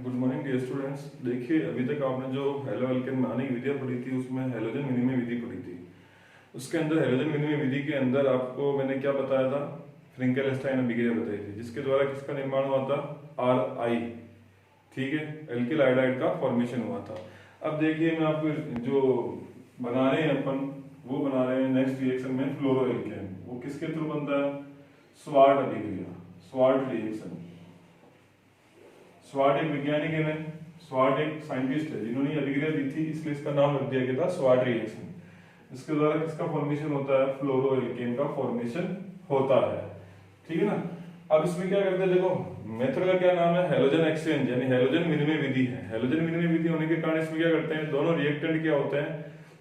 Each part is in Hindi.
Good morning dear students. देखिए, अभी तक आपने जो हेलो एल्केन बनाने की विधियां पढ़ी थी उसमें हेलोजन विनिमय विधि पढ़ी थी। उसके अंदर हेलोजन विनिमय विधि के अंदर आपको मैंने क्या बताया था, फ्रिंकेल-स्टाइन अभिक्रिया बताई थी जिसके द्वारा किसका निर्माण हुआ था, आर आई, ठीक है, एल्किल आयोडाइड का फॉर्मेशन हुआ था। अब देखिए मैं आपको जो बना रहे हैं अपन, वो बना रहे हैं नेक्स्ट रिएक्शन में फ्लोरो एल्केन। वो किसके थ्रू बनता है, स्वार्ट अभिक्रिया, स्वार्ट रिएक्शन। स्वार्ट एक वैज्ञानिक है, स्वार्ट एक साइंटिस्ट है जिन्होंने ये अभिक्रिया दी थी, इसलिए इसका नाम रख दिया गया था स्वार्ट रिएक्शन। इसके द्वारा किसका फॉर्मेशन होता है, फ्लोरोएल्केन का फॉर्मेशन होता है, ठीक है ना। अब इसमें क्या करते हैं, देखो मेथड का क्या नाम है, हेलोजन एक्सचेंज यानी हेलोजन विनिमय विधि है। हेलोजन विनिमय विधि होने के कारण इसमें क्या करते हैं, दोनों रिएक्टेंट क्या होते हैं,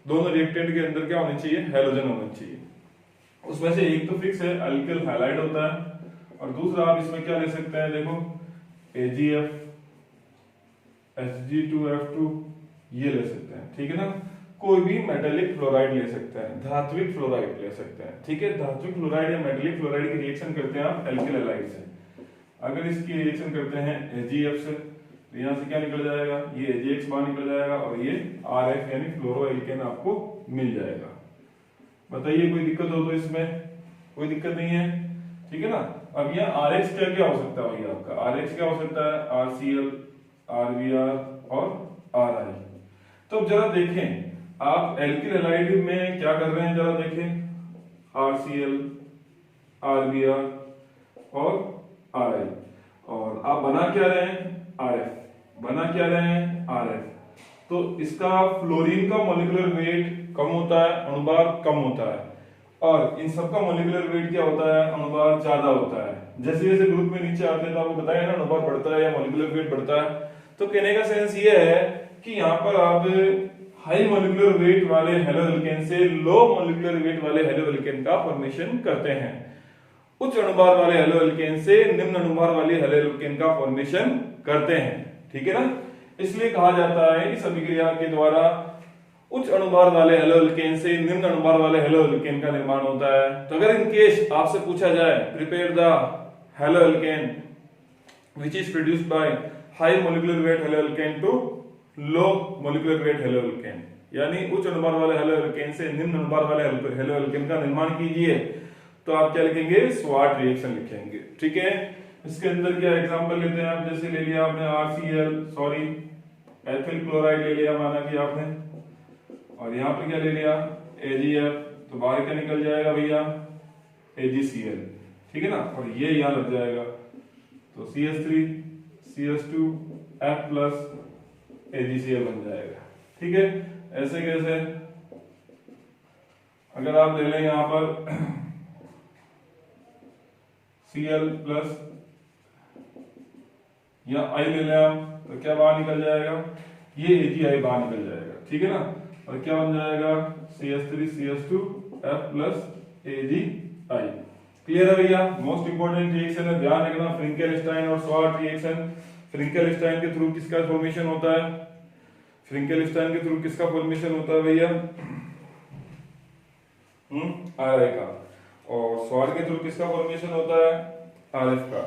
दोनों रिएक्टेंट के अंदर क्या होना चाहिए, हेलोजन होना चाहिए। उसमें से एक तो फिक्स है, अल्किल हैलाइड होता है, और दूसरा आप इसमें क्या ले सकते हैं, देखो AgF Hg2F2 ये ले सकते हैं, ठीक है ना। कोई भी मेटेलिक फ्लोराइड ले सकते हैं, धात्विक फ्लोराइड ले सकते हैं, ठीक है। धात्विक फ्लोराइड या मेटेलिक फ्लोराइड की रिएक्शन करते हैं आप एल्किल हैलाइड से। अगर इसकी रिएक्शन करते हैं AgF से, तो यहाँ से क्या निकल जाएगा, ये AgX बाहर निकल जाएगा और ये RF यानी फ्लोरोएल्केन आपको मिल जाएगा। बताइए कोई दिक्कत हो तो इसमें, कोई दिक्कत नहीं है, ठीक है ना। अब यहाँ RH क्या क्या हो सकता है भैया, आपका RH क्या हो सकता है, RCl, RBr और RI। तो अब जरा देखें आप एल्किल हैलाइड में क्या कर रहे हैं, जरा देखें, RCl, RBr और RI, और आप बना क्या रहे हैं, RF, बना क्या रहे हैं, RF। तो इसका फ्लोरीन का मॉलिक्यूलर वेट कम होता है, अणुभार कम होता है, और इन सबका मॉलिक्यूलर वेट क्या होता है, अणुभार ज्यादा होता है। जैसे जैसे ग्रुप में नीचे आते हैं तो आपको बताया ना, अणुभार बढ़ता है या मॉलिक्यूलर वेट बढ़ता है। तो कहने का सेंस ये है कि यहाँ पर आप हाई मॉलिक्यूलर वेट वाले हेलो एल्केन से लो मॉलिक्यूलर वेट वाले हेलो एल्केन का फॉर्मेशन करते हैं, उच्च अणुभार वाले हेलो एल्केन से निम्न अणुभार वाले हेलो एल्केन का फॉर्मेशन करते हैं, ठीक है ना। इसलिए कहा जाता है इस अभिक्रिया के द्वारा उच्च अणुभार वाले हेलो एल्केन से निम्न अणुभार वाले हेलो एल्केन का निर्माण होता है। तो अगर इन केस आपसे पूछा जाए, prepare the haloalkane which is produced by high molecular weight haloalkane to low molecular weight haloalkane, यानी उच्च अणुभार वाले हेलो एल्केन से निम्न अणुभार वाले हेलो एल्केन का निर्माण कीजिए, तो आप क्या लिखेंगे, स्वार्ट रिएक्शन लिखेंगे, ठीक है। इसके अंदर क्या एग्जांपल लेते हैं आप, जैसे ले लिया आपने एथिल क्लोराइड ले लिया माना कि आपने, और यहाँ पे क्या ले लिया AgF, तो बाहर क्या निकल जाएगा भैया, AgCl, ठीक है ना, और ये यहाँ लग जाएगा, तो CH3 CH2 F plus AgCl बन जाएगा, ठीक है। ऐसे कैसे, अगर आप ले लें यहाँ पर Cl प्लस या I ले लें आप, तो क्या बाहर निकल जाएगा, ये AgI बाहर निकल जाएगा, ठीक है ना, और क्या बन जाएगा CH3 CH2 F plus AgI। Clear है भैया। मोस्ट इंपोर्टेंट रिएक्शन है, ध्यान रखना, फ्रिंकेल-स्टाइन और स्वार्ट रिएक्शन। फ्रिंकेल-स्टाइन के थ्रू किसका फॉर्मेशन होता है, फ्रिंकेल-स्टाइन के थ्रू किसका फॉर्मेशन होता है भैया, RI का, और स्वार्ट के थ्रू किसका फॉर्मेशन होता है, RF का,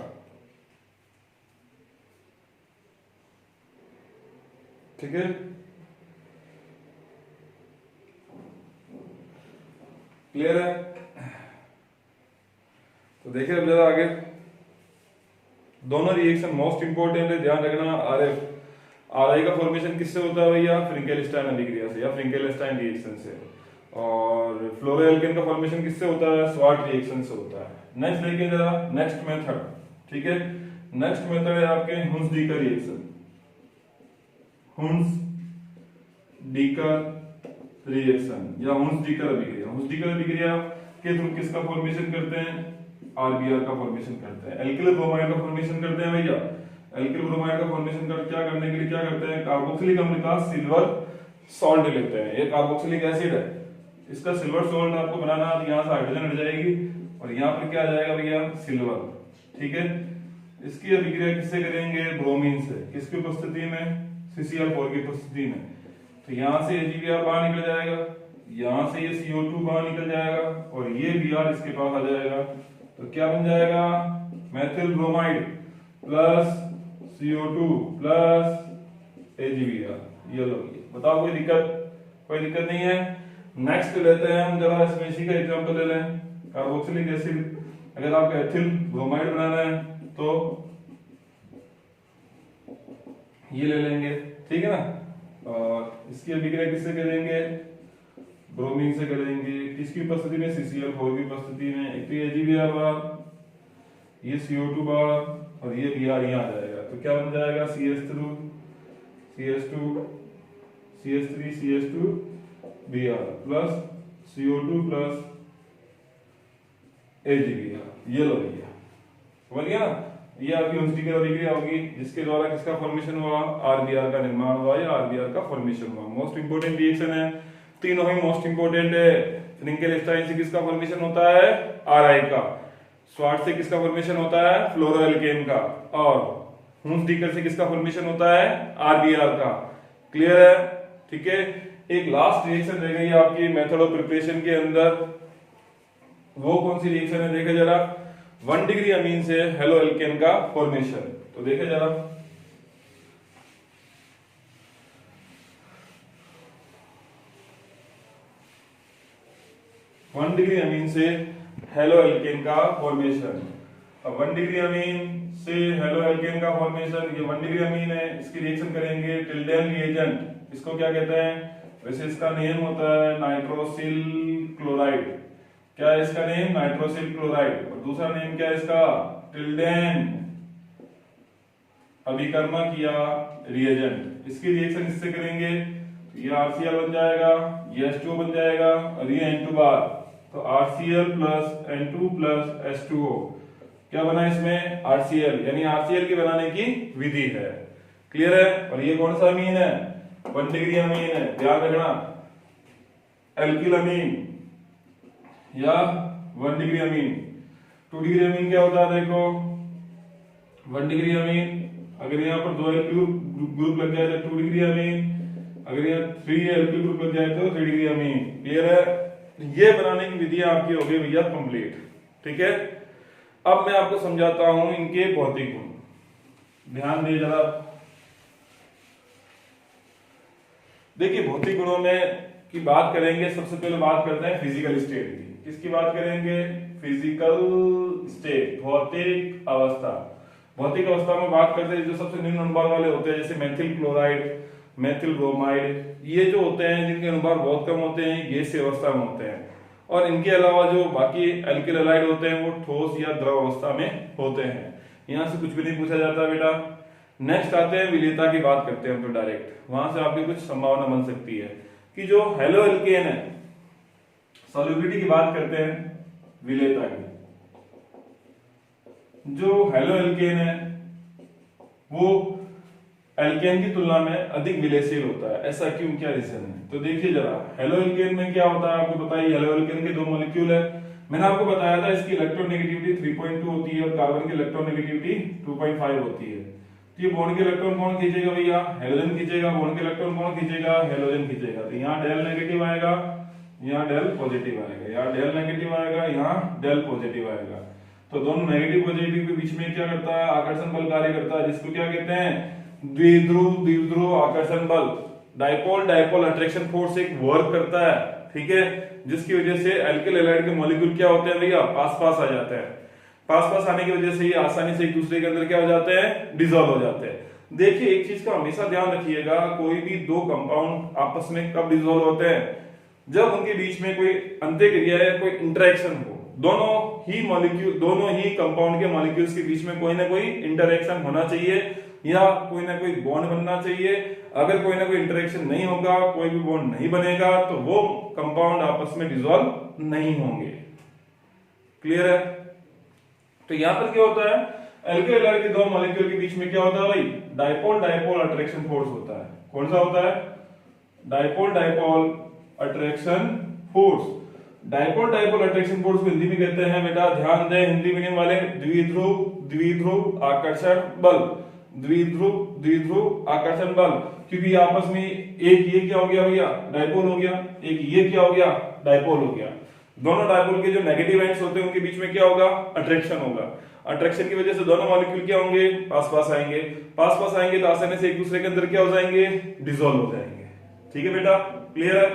ठीक है। क्लियर है। तो देखिए अब जरा आगे, दोनों रिएक्शन मोस्ट इंपोर्टेंट है, ध्यान रखना। RI का फॉर्मेशन किससे होता है भैया, फ्रिंकेल-स्टाइन अभिक्रिया से या फ्रिंकेल-स्टाइन रिएक्शन से, और फ्लोरोएल्केन का फॉर्मेशन किससे होता है, स्वार्ट रिएक्शन से होता है। नेक्स्ट देखिए जरा, नेक्स्ट मेथड, ठीक है। नेक्स्ट मेथड है आपके हुंस-डीकर रिएक्शन, हुंस-डीकर रिएक्शन या हुंस-डीकर अभिक्रिया। हुंस-डीकर अभिक्रिया के थ्रू किसका फॉर्मेशन करते हैं, RBr का फॉर्मेशन करते हैं, एल्किल ब्रोमाइड का फॉर्मेशन करते हैं भैया। एल्किल ब्रोमाइड का फॉर्मेशन क्या करने के लिए क्या करते हैं, कार्बोक्सिलिक अम्ल का सिल्वर सॉल्ट लेते हैं, ये कार्बोक्सिलिक एसिड है, इसका सिल्वर सॉल्ट आपको बनाना, तो यहाँ से हाइड्रोजन हट जाएगी और यहाँ पर क्या आ जाएगा भैया, सिल्वर, ठीक है। इसकी अभिक्रिया किससे करेंगे, ब्रोमीन से, किसकी उपस्थिति में, CCl4 की उपस्थिति में। तो यहाँ से AgBr बाहर निकल जाएगा, यहाँ से ये CO2 बाहर निकल जाएगा, और ये Br इसके पास आ जाएगा, तो क्या बन जाएगा, methyl bromide plus CO2 plus AgBr, ये लो। बताओ कोई दिक्कत? कोई दिक्कत नहीं है। नेक्स्ट लेते हैं हम जरा इसमें इसी का एग्जांपल ले लें, कार्बोक्सिलिक एसिड। अगर आपको एथिल ब्रोमाइड बनाना है तो ये ले लेंगे, ठीक है ना। और इसकी अभिक्रिया किससे करेंगे? ब्रोमीन से करेंगे। किसकी उपस्थिति में? CCl4 की उपस्थिति में। एक तो AgBr बार, ये CO2 बार और ये Br यहाँ आ जाएगा, तो क्या बन जाएगा? CH3 CH2 CH3 CH2 Br plus CO2 plus AgBr, ये लो भैया, समझ गया ना। ये आपकी उनकी अभिक्रिया होगी जिसके द्वारा किसका फॉर्मेशन हुआ? RBr का निर्माण हुआ या RBr का फॉर्मेशन हुआ। मोस्ट इंपोर्टेंट रिएक्शन है, तीनों ही मोस्ट इंपोर्टेंट है। फ्रिंकेल-स्टाइन से किसका फॉर्मेशन होता है? Ri का। स्वार्ट से किसका फॉर्मेशन होता है? फ्लोरोएल्केन का। और हुंस-डीकर से किसका फॉर्मेशन होता है? RBr का। क्लियर है? ठीक है। एक लास्ट रिएक्शन रह गई आपकी मेथड ऑफ प्रिपरेशन के अंदर, वो कौन सी रिएक्शन है? देखे जरा, 1 डिग्री अमीन से हेलो एल्केन का फॉर्मेशन। तो देखे जरा, वन डिग्री अमीन से हेलो एल्केन का फॉर्मेशन। अब 1 डिग्री अमीन से हेलो एल्केन का फॉर्मेशन, ये 1 डिग्री अमीन है, इसकी रिएक्शन करेंगे टिल्डेन रिएजेंट। इसको क्या कहते हैं? वैसे इसका नेम होता है नाइट्रोसिल क्लोराइड। क्या है इसका नेम? Nitrosyl chloride. और दूसरा नेम क्या है इसका? टिल्डेन अभिकर्मक या रिएजेंट। इसकी रिएक्शन इससे करेंगे, ये RCl बन जाएगा, ये H2O बन जाएगा और ये N2 बार। तो RCl plus N2 plus H2O, क्या बना इसमें? RCl, यानी RCl की बनाने की विधि है। क्लियर है? और ये कौन सा अमीन है? 1 डिग्री अमीन है, ध्यान रखना। एल्किल अमीन या 1 डिग्री अमीन। 2 डिग्री अमीन क्या होता है? देखो, 1 डिग्री अमीन अगर यहाँ पर 2 एल्किल ग्रुप लग जाए तो 2 डिग्री अमीन, अगर यहाँ 3 एल्किल ग्रुप लग जाए तो 3 डिग्री अमीन। क्लियर है? ये बनाने की विधि आपकी हो गई भैया कंप्लीट। ठीक है। अब मैं आपको समझाता हूं इनके भौतिक गुण, ध्यान दिए जरा। देखिए, भौतिक गुणों में की बात करेंगे, सबसे पहले बात करते हैं फिजिकल स्टेट की। किसकी बात करेंगे? फिजिकल स्टेट, भौतिक अवस्था। भौतिक अवस्था में बात करते हैं जो सबसे निम्न अनुभाग वाले होते हैं, जैसे मेथिल क्लोराइड, मेथिल ब्रोमाइड, ये जो होते हैं जिनके अनुभाग बहुत कम होते हैं, गैसीय अवस्था में होते हैं। और इनके अलावा जो बाकी एल्किल हैलाइड होते हैं वो ठोस या द्रव अवस्था में होते हैं। यहां से कुछ भी नहीं पूछा जाता बेटा। नेक्स्ट आते हैं विलेयता की बात करते हैं तो डायरेक्ट वहां से आपकी कुछ संभावना बन सकती है कि जो हेलो एल्केन है, सॉल्युबिलिटी की बात करते हैं विलेयता की। जो हेलो एल्केन है वो एल्केन की तुलना में अधिक विलयशील होता है। ऐसा क्यों, क्या रीजन है? तो देखिए जरा, हेलो एल्केन में क्या होता है आपको बताइए। हेलो एल्केन के 2 मॉलिक्यूल है, मैंने आपको बताया था इसकी इलेक्ट्रोनेगेटिविटी 3.2 होती है और कार्बन की इलेक्ट्रोनेगेटिविटी 2.5 होती है। तो ये बॉन्ड के इलेक्ट्रॉन कौन खींचेगा भैया? हेलोजन खींचेगा। बॉन्ड के इलेक्ट्रॉन कौन खींचेगा? हेलोजन खींचेगा। तो यहाँ डेल नेगेटिव आएगा, यहाँ डेल पॉजिटिव आएगा, यहाँ डेल नेगेटिव आएगा, यहाँ डेल पॉजिटिव आएगा। तो दोनों नेगेटिव पॉजिटिव के बीच में क्या करता है? आकर्षण बल कार्य करता है, जिसको क्या कहते हैं? द्विध्रुव आकर्षण बल। डाइपोल डाइपोल अट्रैक्शन फोर्स एक वर्क करता है, ठीक है, जिसकी वजह से एल्किल हैलाइड के मॉलिक्यूल क्या होते हैं भैया? पास पास आ जाते हैं। पास पास आने की वजह से ये आसानी से एक दूसरे के अंदर क्या हो जाते हैं? डिसॉल्व हो जाते हैं। देखिए, एक चीज का हमेशा ध्यान रखिएगा, कोई भी 2 कंपाउंड आपस में कब डिसॉल्व होते हैं? जब उनके बीच में कोई अंतःक्रिया या कोई इंटरेक्शन हो। दोनों ही कंपाउंड के मॉलिक्यूल्स के बीच में कोई ना कोई इंटरेक्शन होना चाहिए या कोई ना कोई बॉन्ड बनना चाहिए। अगर कोई ना कोई इंटरेक्शन नहीं होगा, कोई भी बॉन्ड नहीं बनेगा, तो वो कंपाउंड आपस में डिसॉल्व नहीं होंगे। क्लियर है? तो यहां पर क्या होता है? एल्किल हैलाइड के 2 मॉलिक्यूल के बीच में क्या होता है भाई? डाइपोल डाइपोल अट्रैक्शन फोर्स होता है। कौन सा होता है? Dipole dipole attraction force. Dipole dipole attraction force को हिंदी में कहते हैं बेटा, ध्यान दें हिंदी मीनिंग वाले, द्विध्रुव आकर्षण बल। द्विध्रुव आकर्षण बल, क्योंकि आपस में एक ये क्या हो गया भैया? डाइपोल हो गया, एक ये क्या हो गया? डाइपोल हो गया। दोनों डाइपोल के जो नेगेटिव एंड्स होते हैं उनके बीच में क्या होगा? अट्रैक्शन होगा। अट्रैक्शन की वजह से दोनों मॉलिक्यूल क्या होंगे, पास पास आएंगे। पास पास आएंगे तो आसानी से एक दूसरे के अंदर क्या हो जाएंगे, डिसॉल्व हो जाएंगे। ठीक है बेटा, क्लियर है।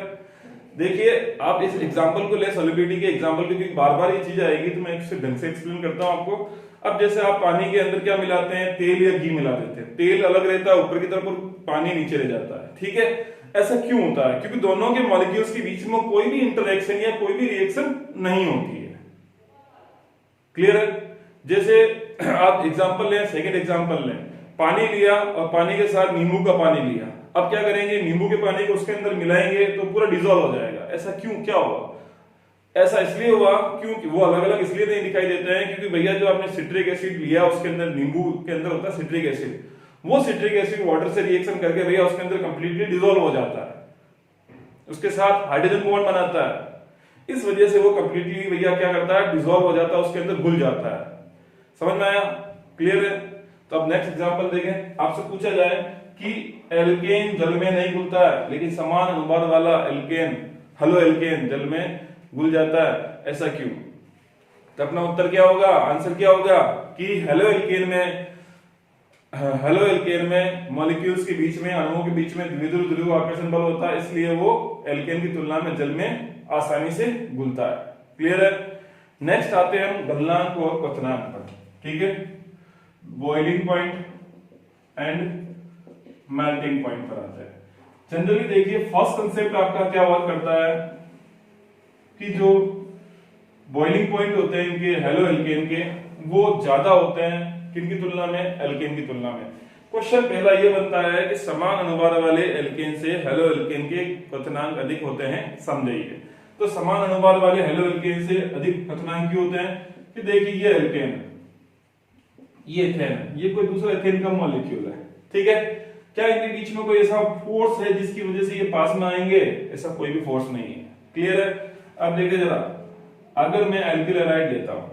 देखिए आप इस एग्जांपल को ले, सॉल्युबिलिटी के एग्जांपल को, क्योंकि बार बार ये चीज आएगी तो मैं इससे ढंग से एक्सप्लेन करता हूं आपको। अब जैसे आप पानी के अंदर क्या मिलाते हैं, तेल या घी मिला देते हैं, तेल अलग रहता है ऊपर की तरफ और पानी नीचे रह जाता है। ठीक है, ऐसा क्यों होता है, क्योंकि दोनों के मॉलिक्यूल्स के बीच में कोई भी इंटरेक्शन या कोई भी रिएक्शन नहीं होती है। क्लियर है। जैसे आप एग्जांपल लें, सेकंड एग्जांपल लें, पानी लिया और पानी के साथ नींबू का पानी लिया। अब क्या करेंगे, नींबू के पानी को उसके अंदर मिलाएंगे तो पूरा डिसॉल्व हो जाएगा। ऐसा क्यों, क्या हुआ, ऐसा इसलिए हुआ क्योंकि वो अलग अलग इसलिए नहीं दिखाई देते हैं क्योंकि भैया जो आपने सिट्रिक एसिड लिया उसके अंदर, नींबू के अंदर होता है सिट्रिक एसिड, वो सिट्रिक एसिड वाटर से रिएक्शन करके भैया उसके अंदर कंप्लीटली डिसॉल्व हो जाता है, उसके साथ हाइड्रोजन बॉन्ड बनाता है। इस वजह से वो कंप्लीटली भैया क्या करता है, डिसॉल्व हो जाता है, उसके अंदर घुल जाता है। समझ में आया, क्लियर है। तो अब नेक्स्ट एग्जांपल देखें। आपसे पूछा जाए कि एल्केन जल में नहीं घुलता है लेकिन समान अनुपात वाला एल्केन, हेलो एल्केन जल में घुल जाता है, ऐसा क्यों। तो अपना उत्तर क्या होगा, आंसर क्या होगा कि हेलो एल्केन में मॉलिक्यूल्स के बीच में, अणुओं के बीच में द्विध्रुव ध्रुव आकर्षण बल होता है, इसलिए वो एल्केन की तुलना में जल में आसानी से घुलता है। क्लियर है। नेक्स्ट आते हैं हम गलनांक और क्वथनांक पर। ठीक है, boiling point and melting point पर आते हैं। जनरली देखिए फर्स्ट कंसेप्ट आपका क्या वर्क करता है कि जो बॉइलिंग पॉइंट होते हैं इनके हेलो एल्केन के, वो ज्यादा होते हैं किनकी तुलना में, एल्केन की तुलना में। क्वेश्चन पहला ये बनता है कि समान अनुभार वाले एल्केन से हेलो एल्केन के क्वथनांक अधिक होते हैं, समझिए। तो समान अनुभार वाले हेलो एल्केन से अधिक क्वथनांक क्यों होते हैं कि देखिए ये एल्केन है, ये एथेन है, ये कोई दूसरा एथेन का मॉलिक्यूल है। ठीक है, क्या इनके बीच में कोई ऐसा फोर्स है जिसकी वजह से ये पास में आएंगे, ऐसा कोई भी फोर्स नहीं है। क्लियर है। अब देखिए जरा, अगर मैं एल्किल हैलाइड लेता हूं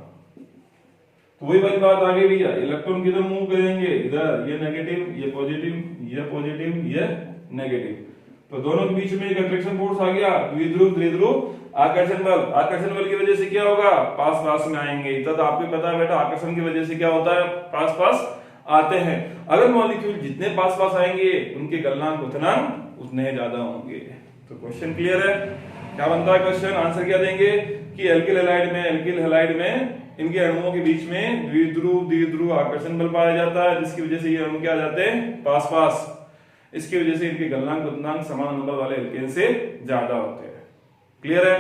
तो वही वाली बात आगे भी है, इलेक्ट्रॉन किधर मूव करेंगे, इधर, ये नेगेटिव, ये पॉजिटिव, ये पॉजिटिव, ये नेगेटिव, तो दोनों के बीच में एक अट्रैक्शन फोर्स आ गया, द्विध्रुव त्रिध्रुव आकर्षण बल। आकर्षण बल की वजह से क्या होगा, पास पास में आएंगे। इतना तो आपको पता है बेटा, आकर्षण की वजह से क्या होता है, पास पास आते हैं। अगर मॉलिक्यूल जितने पास पास आएंगे उनके गलनांक क्वथनांक उतने ज्यादा होंगे। तो क्वेश्चन क्लियर है। क्या बनता है क्वेश्चन, आंसर क्या देंगे कि एल्किल हैलाइड में इनके अणुओं के बीच में द्विध्रुव आकर्षण बल पाया जाता है, जिसकी वजह से ये अणु क्या आ जाते हैं, पास पास। इसकी वजह से इनके गलनांक क्वथनांक समान अनुपात वाले एल्केन से ज्यादा होते हैं। क्लियर है।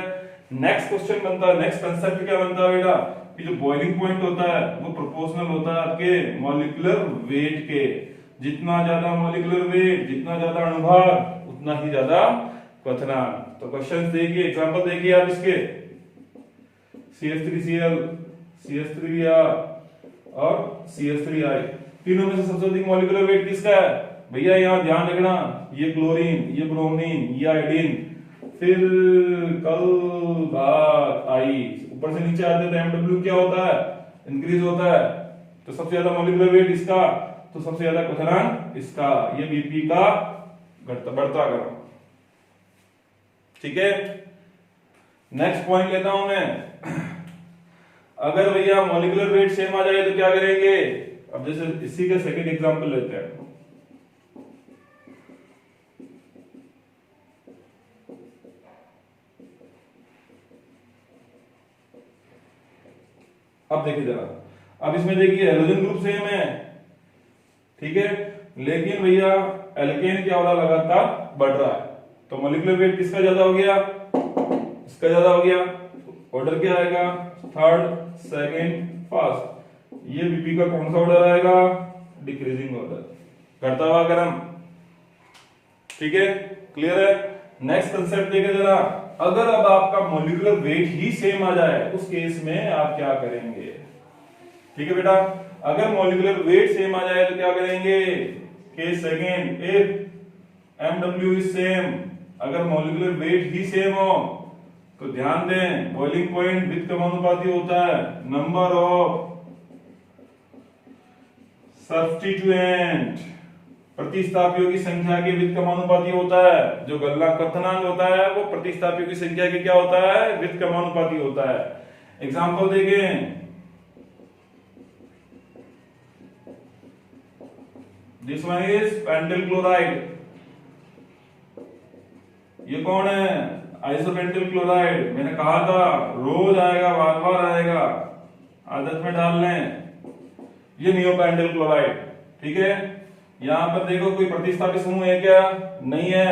नेक्स्ट क्वेश्चन बनता है, नेक्स्ट कंसेप्ट क्या बनता है बेटा कि जो बॉइलिंग पॉइंट होता है वो प्रोपोर्शनल होता है आपके मॉलिक्यूलर वेट के। जितना ज्यादा मॉलिक्यूलर वेट, जितना ज्यादा अणुभार, उतना ही ज्यादा क्वथनांक। तो क्वेश्चन देखिए, एग्जांपल देखिए आप इसके, CH3Cl, CH3Br और CH3I, तीनों में से सबसे अधिक मॉलिक्यूलर वेट किसका है भैया, यहाँ ध्यान रखना, ये क्लोरीन, ये ब्रोमीन, ये आयोडीन, फिर कल भाग आई, ऊपर से नीचे आते तो MW क्या होता है, इंक्रीज होता है। तो सबसे ज्यादा मॉलिक्यूलर वेट इसका, तो सबसे ज्यादा क्वथनांक इसका, ये BP का बढ़ता क्रम। ठीक है, नेक्स्ट पॉइंट लेता हूं मैं। अगर भैया मॉलिक्यूलर वेट सेम आ जाए तो क्या करेंगे। अब जैसे इसी का सेकंड एग्जांपल लेते हैं। अब देखिए जरा, अब इसमें देखिए हाइड्रोजन ग्रुप सेम है, ठीक है, लेकिन भैया एल्केन क्या हो रहा, लगातार बढ़ रहा है। तो मॉलिक्यूलर वेट किसका ज्यादा हो गया, इसका ज्यादा हो गया। ऑर्डर क्या आएगा, थर्ड, सेकंड, फर्स्ट। ये बीपी का कौन सा ऑर्डर आएगा, डिक्रीजिंग ऑर्डर, घटता हुआ क्रम। ठीक है, क्लियर है। नेक्स्ट कंसेप्ट देखें जरा, अगर अब आपका मॉलिक्यूलर वेट ही सेम आ जाए उस केस में आप क्या करेंगे। ठीक है बेटा, अगर मॉलिक्यूलर वेट सेम आ जाए तो क्या करेंगे, case second, if MW is same, अगर मॉलिक्यूलर वेट ही सेम हो तो ध्यान दें बॉइलिंग पॉइंट विद समानुपाती होता है नंबर ऑफ सब्स्टिट्यूएंट, प्रतिस्थापियों की संख्या के विद समानुपाती होता है। जो गलनांक क्वथनांक होता है वो प्रतिस्थापियों की संख्या के क्या होता है, विद समानुपाती होता है। एग्जांपल देखें, this one is Paintal chloride. ये कौन है? आइसोपेंटल क्लोराइड। मैंने कहा था रोज आएगा, बार बार आएगा, आदत में डाल लें। ये नियोपेंटल क्लोराइड। ठीक है, यहां पर देखो कोई प्रतिस्थापित समूह है क्या? नहीं है।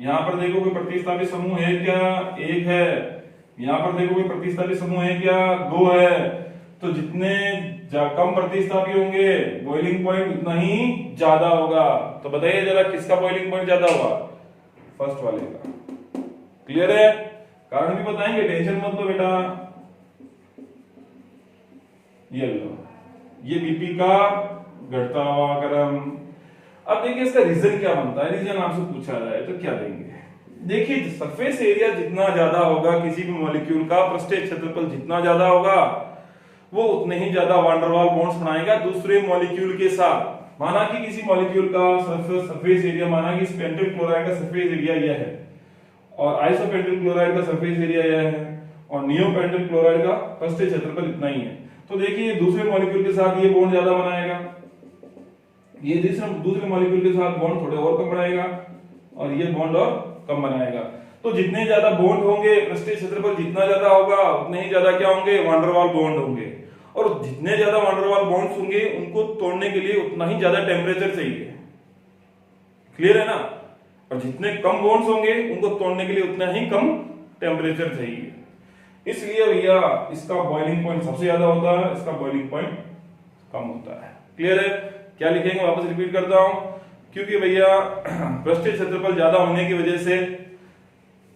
यहां पर देखो कोई प्रतिस्थापित समूह है क्या? एक है। यहां पर देखो कोई प्रतिस्थापित समूह है क्या? दो है। तो जितने कम प्रतिस्थापी होंगे बॉइलिंग पॉइंट उतना ही ज्यादा होगा। तो बताइए जरा किसका बॉइलिंग पॉइंट ज्यादा होगा? फर्स्ट वाले का। क्लियर है? कारण भी बताएंगे, टेंशन मत लो बेटा। ये लो, ये बीपी का घटता हुआ क्रम। अब देखिए इसका रीजन क्या बनता है। रीजन आपसे पूछा जाए तो क्या देंगे? देखिए सरफेस एरिया जितना ज्यादा होगा किसी भी मॉलिक्यूल का, पृष्ठीय क्षेत्रफल जितना ज्यादा होगा वो उतने ही ज्यादा वान डेर वाल्स बॉन्ड्स बनाएगा दूसरे मॉलिक्यूल के साथ। माना कि किसी मॉलिक्यूल का सरफेस एरिया, माना कि पेंटल क्लोराइड का सरफेस एरिया यह है और आइसोपेंटल क्लोराइड का सरफेस एरिया यह है और नियोपेंटल क्लोराइड का पृष्ठीय क्षेत्रफल इतना ही है। तो देखिए दूसरे मॉलिक्यूल के साथ ये बॉन्ड ज्यादा बनाएगा, ये दूसरे मॉलिक्यूल के साथ बॉन्ड थोड़े और कम बनाएगा और ये बॉन्ड और कम बनाएगा। तो जितने ज्यादा बॉन्ड होंगे, पृष्ठीय क्षेत्रफल जितना ज्यादा होगा उतने ही ज्यादा क्या होंगे? वान डेर वाल्स बॉन्ड होंगे। और जितने ज्यादा वान डेर वाल्स बॉन्ड्स होंगे उनको तोड़ने के लिए उतना ही ज्यादा टेम्परेचर चाहिए। क्लियर है ना? और जितने कम बॉन्ड्स होंगे उनको तोड़ने के लिए उतना ही कम टेम्परेचर चाहिए। इसलिए भैया इसका बॉइलिंग पॉइंट सबसे ज्यादा होता है, इसका बॉइलिंग पॉइंट कम होता है। क्लियर है? क्या लिखेंगे वापस रिपीट करता हूं। क्योंकि भैया पृष्ठीय क्षेत्रफल ज्यादा होने की वजह से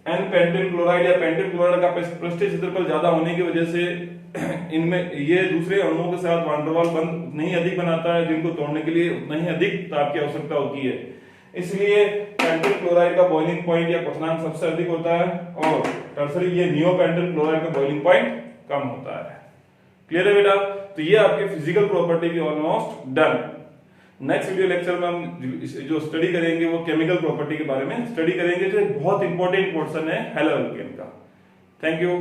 एन पेंटल क्लोराइड या पेंटल क्लोराइड का पृष्ठीय क्षेत्रफल ज्यादा होने की वजह से इनमें ये दूसरे अणुओं के साथ वान डेर वाल्स बंध नहीं अधिक बनाता है, जिनको तोड़ने के लिए उतना ही अधिक ताप की आवश्यकता होती है। इसलिए पेंटल क्लोराइड का बॉइलिंग पॉइंट या क्वथनांक सबसे अधिक होता है और टर्सरी ये नियोपेंटल क्लोराइड का बॉइलिंग पॉइंट कम होता है। क्लियर है बेटा? तो ये आपके फिजिकल प्रॉपर्टी की almost done. Next video lecture में हम जो स्टडी करेंगे वो केमिकल प्रॉपर्टी के बारे में स्टडी करेंगे, जो एक बहुत इंपॉर्टेंट पोर्शन है हैलोअल्केन का। Thank you.